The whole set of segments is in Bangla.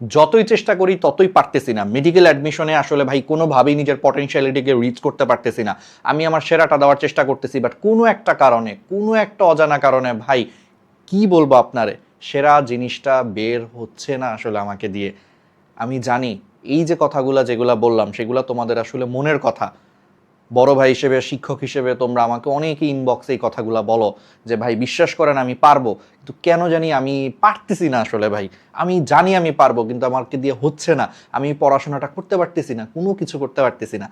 যতই চেষ্টা করি ততই পারতেছি না। মেডিকেল অ্যাডমিশনে আসলে ভাই কোনোভাবেই নিজের পটেনশিয়ালিটিকে রিচ করতে পারতেছি না। আমি আমার সেরাটা দেওয়ার চেষ্টা করতেছি, বাট কোনো একটা কারণে, কোনো একটা অজানা কারণে ভাই কি বলবো আপনারে, সেরা জিনিসটা বের হচ্ছে না আসলে আমাকে দিয়ে। আমি জানি এই যে কথাগুলা যেগুলা বললাম সেগুলা তোমাদের আসলে মনের কথা। বড় ভাই হিসেবে, শিক্ষক হিসেবে তোমরা আমাকে অনেকে ইনবক্সে এই কথাগুলা বলো যে ভাই বিশ্বাস করেন আমি পারবো, কিন্তু কেন জানি আমি পারতেছি না আসলে ভাই। আমি জানি আমি পারবো, কিন্তু আমাকে দিয়ে হচ্ছে না। আমি পড়াশোনাটা করতে পারতেছি না, কোনো কিছু করতে পারতেছি না।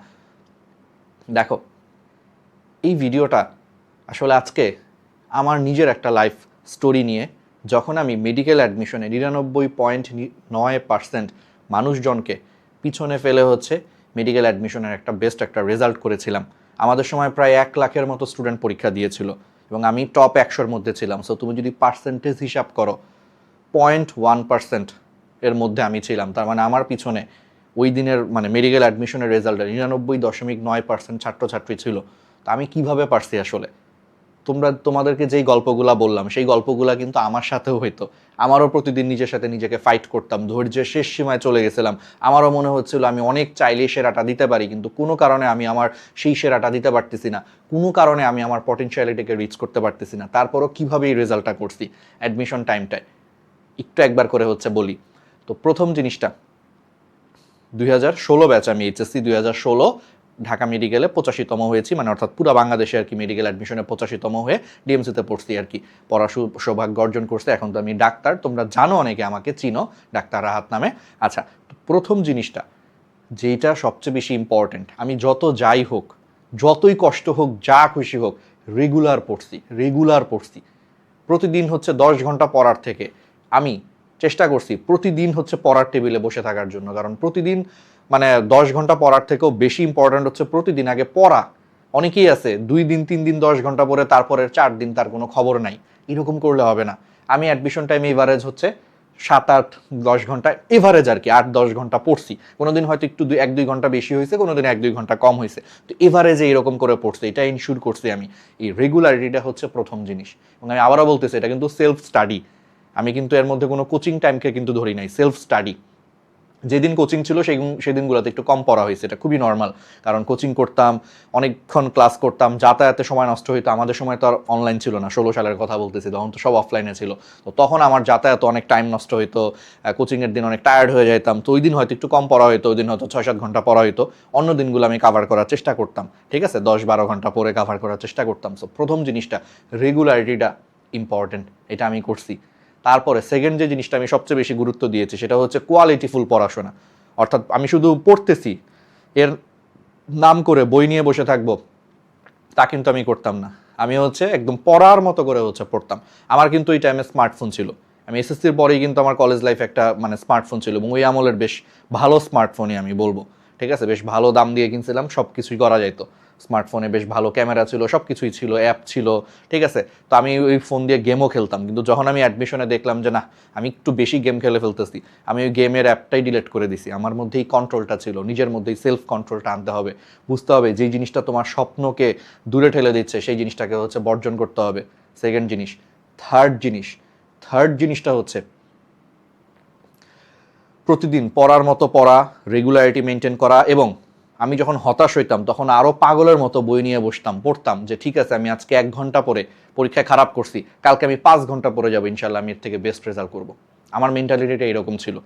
দেখো, এই ভিডিওটা আসলে আজকে আমার নিজের একটা লাইফ স্টোরি নিয়ে। যখন আমি মেডিকেল অ্যাডমিশনে 99.9% মানুষজনকে পিছনে ফেলে হচ্ছে মেডিকেল অ্যাডমিশনের একটা বেস্ট একটা রেজাল্ট করেছিলাম। আমাদের সময় প্রায় 1 লাখের মতো স্টুডেন্ট পরীক্ষা দিয়েছিল এবং আমি টপ 100-র মধ্যে ছিলাম। সো তুমি যদি পার্সেন্টেজ হিসাব করো, 0.1% এর মধ্যে আমি ছিলাম। তার মানে আমার পিছনে ওই দিনের মানে মেডিকেল অ্যাডমিশনের রেজাল্টে 99.9% ছাত্রছাত্রী ছিল। তা আমি কিভাবে পারছি আসলে? তোমাদেরকে যেই গল্পগুলা বললাম সেই গল্পগুলা কিন্তু আমার সাথেও হইতো। আমারও প্রতিদিন নিজের সাথে নিজেকে ফাইট করতাম, ধৈর্যের শেষ সীমায় চলে গেছিলাম। আমারও মনে হচ্ছিল আমি অনেক চাইলেই সেরাটা দিতে পারি, কিন্তু কোনো কারণে আমি আমার সেই সেরাটা দিতে পারতেছি না। কোনো কারণে আমি আমার পটেনশিয়ালিটিকে রিচ করতে পারতেছি না। তারপরও কীভাবে এই রেজাল্টটা করছি অ্যাডমিশন টাইমটায় একটু একবার করে হচ্ছে বলি। তো প্রথম জিনিসটা, 2016 ব্যাচ, আমি এইচএসসি 2016 ঢাকা মেডিকেলে 85তম হয়েছি, মানে অর্থাৎ পুরো বাংলাদেশে আর কি মেডিকেল অ্যাডমিশনে 85তম হয়ে ডিএমসিতে পড়ছি আর কি। পড়া সৌভাগ্য অর্জন করছে। এখন তো আমি ডাক্তার, তোমরা জানো, অনেকে আমাকে চিনো ডাক্তার রাহাত নামে। আচ্ছা, প্রথম জিনিসটা যেটা সবচেয়ে বেশি ইম্পর্টেন্ট, আমি যত যাই হোক, যতই কষ্ট হোক, যা খুশি হোক, রেগুলার পড়ছি। প্রতিদিন হচ্ছে 10 ঘন্টা পড়ার থেকে আমি চেষ্টা করছি প্রতিদিন হচ্ছে পড়ার টেবিলে বসে থাকার জন্য। কারণ প্রতিদিন মানে 10 ঘন্টা পড়ার থেকেও বেশি ইম্পর্ট্যান্ট হচ্ছে প্রতিদিন আগে পড়া। অনেকেই আছে 2 দিন 3 দিন 10 ঘন্টা পরে তারপরের 4 দিন তার কোনো খবর নাই। এরকম করলে হবে না। আমি অ্যাডমিশন টাইম এভারেজ হচ্ছে 7-8-10 ঘন্টা এভারেজ আর কি, 8-10 ঘন্টা পড়ছি। কোনোদিন হয়তো একটু 1-2 ঘন্টা বেশি হয়েছে, কোনোদিন 1-2 ঘন্টা কম হয়েছে। তো এভারেজে এরকম করে পড়ছি, এটা ইনশিওর করছি আমি। এই রেগুলারিটিটা হচ্ছে প্রথম জিনিস। এবং আমি আবারও বলতেছি, এটা কিন্তু সেলফ স্টাডি। আমি কিন্তু এর মধ্যে কোনো কোচিং টাইমকে কিন্তু ধরি নাই, সেলফ স্টাডি। যেদিন কোচিং ছিল সেদিনগুলোতে একটু কম পড়া হয়েছে, এটা খুবই নর্মাল। কারণ কোচিং করতাম, অনেকক্ষণ ক্লাস করতাম, যাতায়াতে সময় নষ্ট হইতো। আমাদের সময় তো আর অনলাইন ছিল না, 16 সালের কথা বলতেছি, তখন তো সব অফলাইনে ছিল। তো তখন আমার যাতায়াতে অনেক টাইম নষ্ট হইতো, কোচিংয়ের দিন অনেক টায়ার্ড হয়ে যেতাম। তো ওই দিন হয়তো একটু কম পড়া হইতো, ওই দিন হয়তো 6-7 ঘন্টা পড়া হইতো। অন্য দিনগুলো আমি কাভার করার চেষ্টা করতাম, ঠিক আছে, 10-12 ঘন্টা পরে কাভার করার চেষ্টা করতাম। সো প্রথম জিনিসটা রেগুলারিটিটা ইম্পর্টেন্ট, এটা আমি করছি। তারপরে সেকেন্ড যে জিনিসটা আমি সবচেয়ে বেশি গুরুত্ব দিয়েছি সেটা হচ্ছে কোয়ালিটিফুল পড়াশোনা। অর্থাৎ আমি শুধু পড়তেছি এর নাম করে বই নিয়ে বসে থাকবো, তা কিন্তু আমি করতাম না। আমি হচ্ছে একদম পড়ার মতো করে হচ্ছে পড়তাম। আমার কিন্তু ওই টাইমে স্মার্টফোন ছিল। আমি এসএসসির পরেই কিন্তু আমার কলেজ লাইফ একটা মানে স্মার্টফোন ছিল, এবং ওই আমলের বেশ ভালো স্মার্টফোনই আমি বলবো, ঠিক আছে, বেশ ভালো দাম দিয়ে কিনছিলাম, সব কিছুই করা যেত স্মার্টফোনে। বেশ ভালো ক্যামেরা ছিল, সব কিছুই ছিল, অ্যাপ ছিল, ঠিক আছে। তো আমি ওই ফোন দিয়ে গেমও খেলতাম, কিন্তু যখন আমি অ্যাডমিশনে দেখলাম যে না, আমি একটু বেশি গেম খেলে ফেলতেছি, আমি ওই গেমের অ্যাপটাই ডিলিট করে দিছি। আমার মধ্যেই কন্ট্রোলটা ছিল, নিজের মধ্যেই সেলফ কন্ট্রোলটা আনতে হবে। বুঝতে হবে যেই জিনিসটা তোমার স্বপ্নকে দূরে ঠেলে দিচ্ছে সেই জিনিসটাকে হচ্ছে বর্জন করতে হবে। সেকেন্ড জিনিস। থার্ড জিনিসটা হচ্ছে প্রতিদিন পড়ার মতো পড়া, রেগুলারিটি মেনটেন করা। এবং আমি যখন হতাশ হইতাম তখন আরও পাগলের মতো বই নিয়ে বসতাম, পড়তাম যে ঠিক আছে আমি আজকে 1 ঘন্টা পরে পরীক্ষায় খারাপ করছি, কালকে আমি 5 ঘন্টা পরে যাবো, ইনশাল্লাহ আমি এর থেকে বেস্ট রেজাল্ট করবো। আমার মেন্টালিটিটা এরকম ছিল।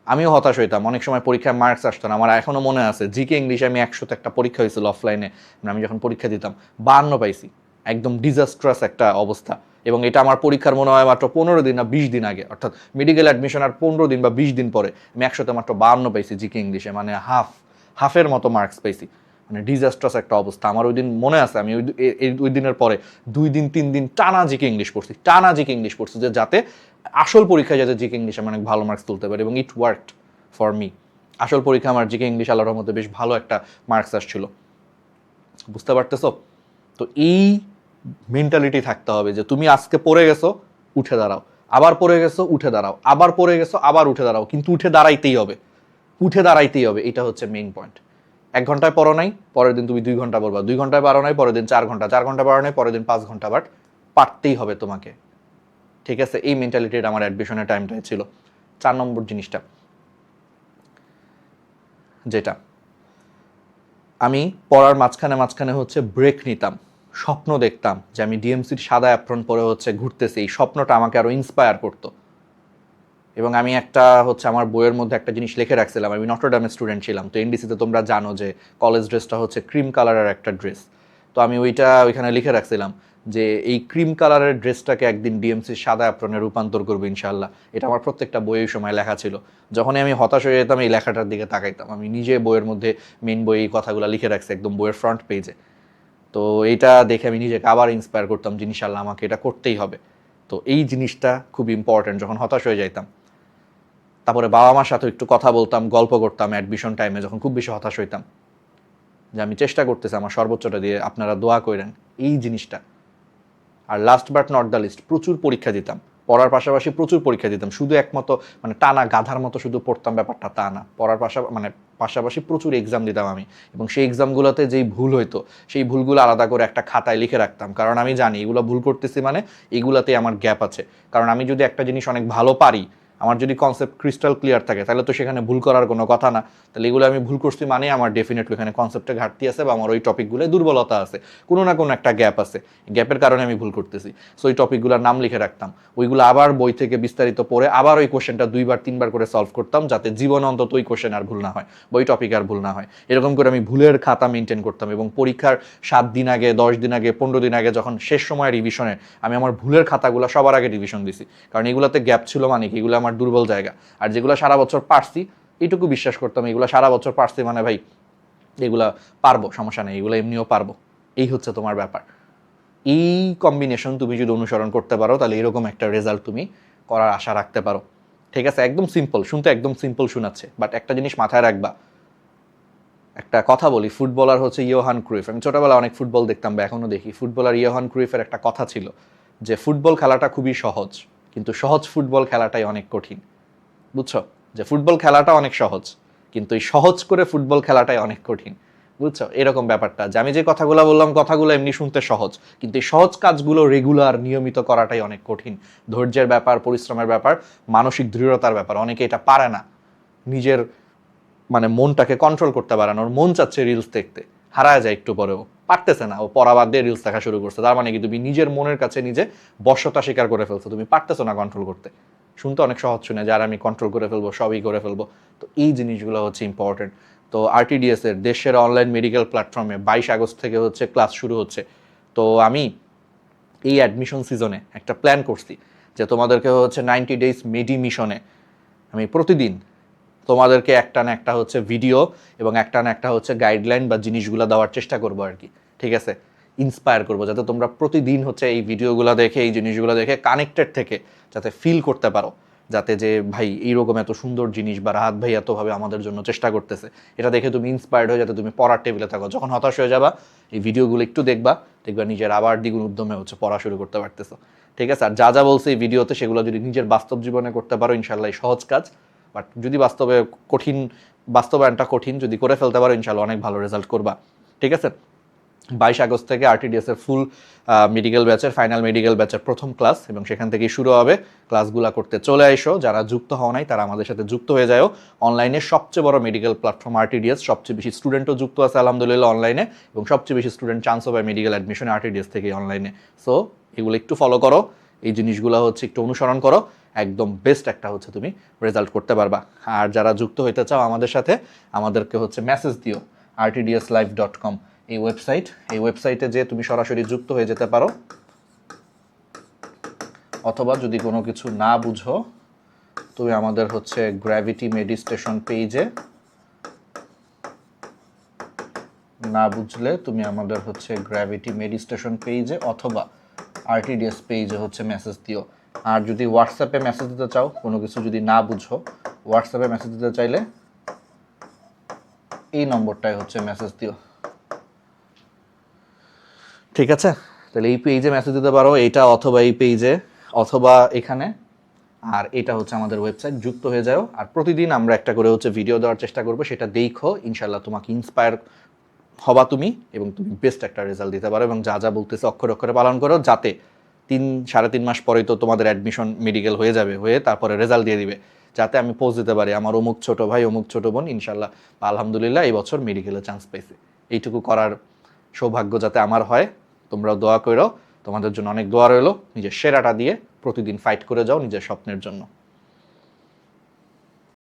আমিও হতাশ হইতাম, অনেক সময় পরীক্ষায় মার্কস আসতো না। আমার এখনও মনে আছে জিকে ইংলিশে আমি 100তে একটা পরীক্ষা হয়েছিল অফলাইনে, আমি যখন পরীক্ষা দিতাম 52 পাইছি। একদম ডিজাস্ট্রাস একটা অবস্থা। এবং এটা আমার পরীক্ষার মনে হয় মাত্র 15 দিন না 20 দিন আগে, অর্থাৎ মেডিকেল অ্যাডমিশন আর 15 দিন বা 20 দিন পরে আমি 100তে মাত্র 52 পাইছি জিকে ইংলিশে, মানে হাফের মতো মার্কস পাইছি। মানে ডিজাস্ট্রাস একটা অবস্থা। আমার ওই দিন মনে আছে, আমি ওই দিনের পরে 2-3 দিন টানা জিকে ইংলিশ পড়ছি, যে যাতে আসল পরীক্ষায় যাতে জিকে ইংলিশে অনেক ভালো মার্কস তুলতে পারে। এবং ইট ওয়ার্কড ফর মি। আসল পরীক্ষা আমার জিকে ইংলিশ আল্লাহর রহমতে বেশ ভালো একটা মার্কস আসছিল। বুঝতে পারতেছো? তো এই মেন্টালিটি থাকতে হবে যে তুমি আজকে পড়ে গেছো, উঠে দাঁড়াও, আবার পড়ে গেছো, উঠে দাঁড়াও, আবার পড়ে গেছো, আবার উঠে দাঁড়াও, কিন্তু উঠে দাঁড়াইতেই হবে। এটা হচ্ছে মেইন পয়েন্ট। 1 ঘন্টায় পড়ো নাই, পরের দিন তুমি 2 ঘন্টা পড়বা, 2 ঘন্টায় পারো নাই, পরের দিন 4 ঘন্টা, 4 ঘন্টা পারো নাই, পরের দিন 5 ঘন্টা, বাট পারতেই হবে তোমাকে, ঠিক আছে। এই মেন্টালিটিটা আমার অ্যাডমিশনের টাইমটাই ছিল। 4 নম্বর জিনিসটা যেটা আমি পড়ার মাঝখানে হচ্ছে ব্রেক নিতাম, স্বপ্ন দেখতাম যে আমি ডিএমসির সাদা অ্যাপ্রন পরে হচ্ছে ঘুরতেছি, এই স্বপ্নটা আমাকে আরও ইন্সপায়ার করতো। এবং আমি একটা হচ্ছে আমার বইয়ের মধ্যে একটা জিনিস লিখে রাখছিলাম, আমি নটরডামের স্টুডেন্ট ছিলাম, তো এনডিসিতে তোমরা জানো যে কলেজ ড্রেসটা হচ্ছে ক্রিম কালারের একটা ড্রেস। তো আমি ওইখানে লিখে রাখছিলাম যে এই ক্রিম কালারের ড্রেসটাকে একদিন ডিএমসির সাদা অ্যাপ্রনে রূপান্তর করবো ইনশাল্লাহ। এটা আমার প্রত্যেকটা বইয়ের সময় লেখা ছিল। যখনই আমি হতাশ হয়ে যেতাম এই লেখাটার দিকে তাকাইতাম। আমি নিজে বইয়ের মধ্যে মেন বই এই কথাগুলো লিখে রাখছি একদম বইয়ের ফ্রন্ট পেজে। তো এইটা দেখে আমি নিজেকে আবার ইন্সপায়ার করতাম যে ইনশাল্লাহ আমাকে এটা করতেই হবে। তো এই জিনিসটা খুব ইম্পর্টেন্ট যখন হতাশ হয়ে যাইতাম। তারপরে বাবা মার সাথে একটু কথা বলতাম, গল্প করতাম অ্যাডমিশন টাইমে যখন খুব বেশি হতাশ হইতাম, যে আমি চেষ্টা করতেছি আমার সর্বোচ্চটা দিয়ে, আপনারা দোয়া করেন, এই জিনিসটা। আর last but not the least, প্রচুর পরীক্ষা দিতাম, পড়ার পাশাপাশি প্রচুর পরীক্ষা দিতাম। শুধু একমতো মানে টানা গাধার মতো শুধু পড়তাম ব্যাপারটা তা না, পড়ার পাশাপাশি প্রচুর এক্সাম দিতাম আমি। এবং সেই এক্সামগুলোতে যেই ভুল হইতো সেই ভুলগুলো আলাদা করে একটা খাতায় লিখে রাখতাম, কারণ আমি জানি এগুলো ভুল করতেছি মানে এগুলাতে আমার গ্যাপ আছে। কারণ আমি যদি একটা জিনিস অনেক ভালো পারি, আমার যদি কনসেপ্ট ক্রিস্টাল ক্লিয়ার থাকে, তাহলে তো সেখানে ভুল করার কোনো কথা না। তাহলে এগুলো আমি ভুল করছি মানে আমার ডেফিনেটলি এখানে কনসেপ্টে ঘাটতি আছে বা আমার ওই টপিকগুলোয় দুর্বলতা আছে, কোনো না কোনো একটা গ্যাপ আছে, গ্যাপের কারণে আমি ভুল করতেছি। সো ওই টপিকগুলোর নাম লিখে রাখতাম, ওইগুলো আবার বই থেকে বিস্তারিত পড়ে আবার ওই কোশ্চেনটা 2-3 বার করে সলভ করতাম, যাতে জীবনে অন্তত ওই কোশ্চেন আর ভুল না হয়, বই টপিক আর ভুল না হয়। এরকম করে আমি ভুলের খাতা মেনটেন করতাম। এবং পরীক্ষার 7 দিন আগে, 10 দিন আগে, 15 দিন আগে যখন শেষ সময় রিভিশনে আমি আমার ভুলের খাতাগুলো সবার আগে রিভিশন দিছি, কারণ এগুলোতে গ্যাপ ছিল মানে কি এগুলো আমার দুর্বল জায়গা। আর যেগুলো সারা বছর পারছি এইটুকু বিশ্বাস করতাম, এগুলো সারা বছর পারছি মানে ভাই এগুলা পারবো, সমস্যা নেই, এগুলো এমনিও পারবো। এই হচ্ছে তোমার ব্যাপার। এই কম্বিনেশন তুমি যদি অনুসরণ করতে পারো তাহলে এরকম একটা রেজাল্ট তুমি করার আশা রাখতে পারো। ঠিক আছে, একদম সিম্পল শুনতে, একদম সিম্পল শোনাচ্ছে, বাট একটা জিনিস মাথায় রাখবা। একটা কথা বলি, ফুটবলার হচ্ছে ইয়োহান ক্রুইফ। আমি ছোটবেলা অনেক ফুটবল দেখতাম বা এখনো দেখি। ফুটবলার ইয়োহান ক্রুইফের একটা কথা ছিল যে ফুটবল খেলাটা খুবই সহজ, কিন্তু সহজ ফুটবল খেলাটাই অনেক কঠিন। বুঝছো, যে ফুটবল খেলাটা অনেক সহজ, কিন্তু এই সহজ করে ফুটবল খেলাটাই অনেক কঠিন। বুঝছো, এরকম ব্যাপারটা যে আমি যে কথাগুলো বললাম কথাগুলো এমনি শুনতে সহজ, কিন্তু এই সহজ কাজগুলো রেগুলার নিয়মিত করাটাই অনেক কঠিন। ধৈর্যের ব্যাপার, পরিশ্রমের ব্যাপার, মানসিক দৃঢ়তার ব্যাপার। অনেকে এটা পারে না, নিজের মানে মনটাকে কন্ট্রোল করতে পারে না। ওর মন চাচ্ছে রিলস দেখতে, হারায় যায় একটু পরেও, পারতেছে না, ও পড়া বাদ দিয়ে রিলস দেখা শুরু করছে। তার মানে কি তুমি নিজের মনের কাছে নিজে বশ্যতা স্বীকার করে ফেলছো, তুমি পারতেছো না কন্ট্রোল করতে। শুনতে অনেক সহজ শুনে যার আমি কন্ট্রোল করে ফেলবো, সবই করে ফেলবো। তো এই জিনিসগুলো হচ্ছে ইম্পর্টেন্ট। তো আরটিডিএস এর দেশের অনলাইন মেডিকেল প্ল্যাটফর্মে 22 আগস্ট থেকে হচ্ছে ক্লাস শুরু হচ্ছে। তো আমি এই অ্যাডমিশন সিজনে একটা প্ল্যান করছি যে তোমাদেরকে হচ্ছে 90 ডেজ মেডি মিশনে আমি প্রতিদিন তোমাদেরকে একটা না একটা হচ্ছে ভিডিও এবং একটা না একটা হচ্ছে গাইডলাইন বা জিনিসগুলো দেওয়ার চেষ্টা করবো আর কি। ঠিক আছে, ইন্সপায়ার করবো যাতে তোমরা প্রতিদিন হচ্ছে এই ভিডিওগুলো দেখে, এই জিনিসগুলো দেখে কানেক্টেড থেকে যাতে ফিল করতে পারো, যাতে যে ভাই এইরকম এত সুন্দর জিনিস বা রাহাত ভাই এতভাবে আমাদের জন্য চেষ্টা করতেছে, এটা দেখে তুমি ইন্সপায়ার্ড হয়ে যাতে তুমি পড়ার টেবিলে থাকো। যখন হতাশ হয়ে যাবা এই ভিডিওগুলো একটু দেখবা, নিজের আবার দ্বিগুণ উদ্যমে হচ্ছে পড়া শুরু করতে পারতেছো। ঠিক আছে, আর যা যা বলছে এই ভিডিওতে সেগুলো যদি নিজের বাস্তব জীবনে করতে পারো ইনশাল্লাহ সহজ কাজ। বাট যদি বাস্তবায়নটা কঠিন, যদি করে ফেলতে পারো ইনশাল্লাহ অনেক ভালো রেজাল্ট করবা। ঠিক আছে, 22 আগস্ট থেকে আরটিডিএস এর ফুল মেডিকেল ব্যাচের, ফাইনাল মেডিকেল ব্যাচের প্রথম ক্লাস, এবং সেখান থেকেই শুরু হবে। ক্লাসগুলো করতে চলে এসো, যারা যুক্ত হও নাই তারা আমাদের সাথে যুক্ত হয়ে যাও। অনলাইনে সবচেয়ে বড় মেডিকেল প্ল্যাটফর্ম আরটিডিএস, সবচেয়ে বেশি স্টুডেন্টও যুক্ত আছে আলহামদুলিল্লাহ অনলাইনে, এবং সবচেয়ে বেশি স্টুডেন্ট চান্সও পায় মেডিকেল অ্যাডমিশনে আরটিডিএস থেকে অনলাইনে। সো এগুলো একটু ফলো করো, এই জিনিসগুলো হচ্ছে একটু অনুসরণ করো, একদম বেস্ট একটা হচ্ছে তুমি রেজাল্ট করতে পারবা। আর যারা যুক্ত হইতে চাও আমাদের সাথে, আমাদেরকে হচ্ছে মেসেজ দিও rtdslive.com এই ওয়েবসাইটে যে তুমি সরাসরি যুক্ত হয়ে যেতে পারো, অথবা যদি কোনো কিছু না বুঝো তুমি আমাদের হচ্ছে গ্র্যাভিটি মেডিটেশন পেজে, না বুঝলে তুমি আমাদের হচ্ছে গ্র্যাভিটি মেডিটেশন পেজে অথবা আরটিডিএস পেজে হচ্ছে মেসেজ দিও। আর যদি হোয়াটসঅ্যাপে মেসেজ দিতে চাও, কোনো কিছু যদি না বুঝো হোয়াটসঅ্যাপে মেসেজ দিতে চাইলে এই নম্বরটায় হচ্ছে মেসেজ দিও। ঠিক আছে, তাহলে এই পেজে মেসেজ দিতে পারো, এইটা অথবা এই পেজে অথবা এখানে। আর এটা হচ্ছে আমাদের ওয়েবসাইট, যুক্ত হয়ে যাও। আর প্রতিদিন আমরা একটা করে হচ্ছে ভিডিও দেওয়ার চেষ্টা করবো, সেটা দেখো, ইনশাল্লাহ তোমাকে ইন্সপায়ার হবা তুমি, এবং তুমি বেস্ট একটা রেজাল্ট দিতে পারো। এবং যা যা বলতেছে অক্ষরে অক্ষরে পালন করো, যাতে 3-3.5 মাস পরেই তো তোমাদের অ্যাডমিশন মেডিকেল হয়ে যাবে, হয়ে তারপরে রেজাল্ট দিয়ে দিবে। যাতে আমি পোস্ট দিতে পারি আমার অমুক ছোট ভাই অমুক ছোট বোন ইনশাল্লাহ আলহামদুলিল্লাহ এই বছর মেডিকেলে চান্স পাইছে। এইটুকু করার সৌভাগ্য যাতে আমার হয়, তোমরাও দোয়া করো। তোমাদের জন্য অনেক দোয়া রইলো। নিজের সেরাটা দিয়ে প্রতিদিন ফাইট করে যাও নিজের স্বপ্নের জন্য।